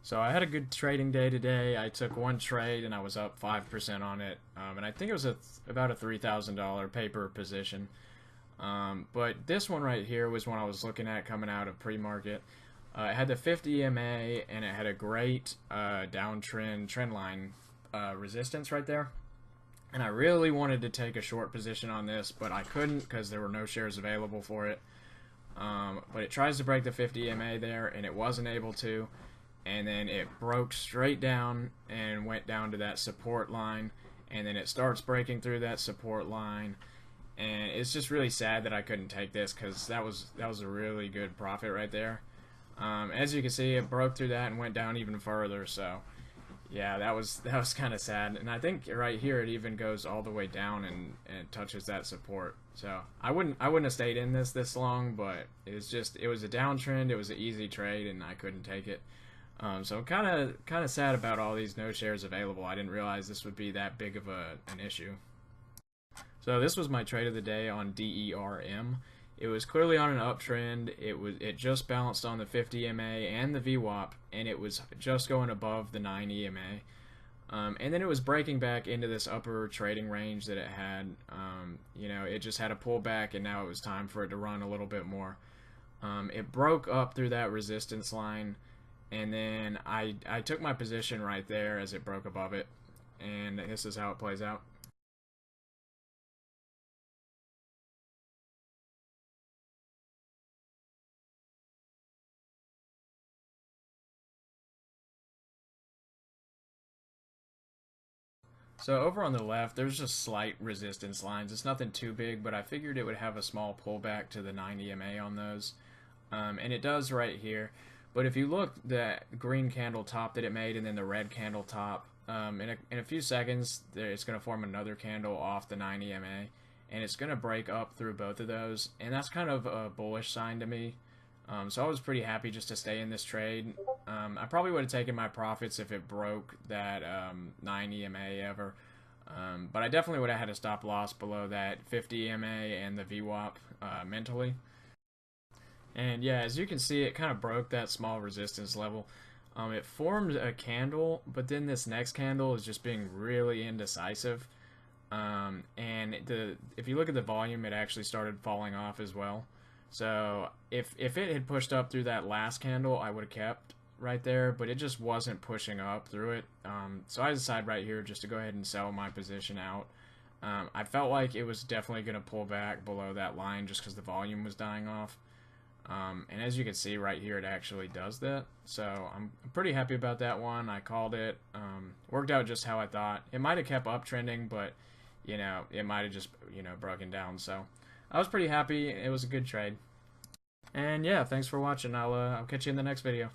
So I had a good trading day today. I took one trade and I was up 5% on it, and I think it was about a $3,000 paper position. But this one right here was one I was looking at coming out of pre-market. It had the 50 EMA and it had a great downtrend trend line resistance right there. And I really wanted to take a short position on this, but I couldn't because there were no shares available for it. But it tries to break the 50 EMA there, and it wasn't able to. And then it broke straight down and went down to that support line, and then it starts breaking through that support line, and it's just really sad that I couldn't take this because that was a really good profit right there. As you can see, it broke through that and went down even further, so yeah, that was kind of sad. And I think right here it even goes all the way down and touches that support. So I wouldn't have stayed in this long, but it was a downtrend. It was an easy trade, and I couldn't take it. So kind of sad about all these no shares available. I didn't realize this would be that big of an issue. So this was my trade of the day on DERM. It was clearly on an uptrend. It just balanced on the 50 EMA and the VWAP, and it was just going above the 9 EMA. And then it was breaking back into this upper trading range that it had. It just had a pullback, and now it was time for it to run a little bit more. It broke up through that resistance line, and then I took my position right there as it broke above it, and this is how it plays out. So over on the left, there's just slight resistance lines. It's nothing too big, but I figured it would have a small pullback to the 9 EMA on those. And it does right here. But if you look, the green candle top that it made and then the red candle top, in a few seconds, it's going to form another candle off the 9 EMA. And it's going to break up through both of those. And that's kind of a bullish sign to me. So I was pretty happy just to stay in this trade. I probably would have taken my profits if it broke that 9 EMA ever. But I definitely would have had a stop loss below that 50 EMA and the VWAP mentally. And yeah, as you can see, it kind of broke that small resistance level. It formed a candle, but then this next candle is just being really indecisive. If you look at the volume, it actually started falling off as well. So if it had pushed up through that last candle, I would have kept right there, but it just wasn't pushing up through it. So I decided right here just to go ahead and sell my position out. I felt like it was definitely going to pull back below that line just because the volume was dying off. And as you can see right here, it actually does that. So I'm pretty happy about that one. I called it. Worked out just how I thought. It might have kept uptrending, but it might have just broken down. So I was pretty happy. It was a good trade. And yeah, thanks for watching. I'll catch you in the next video.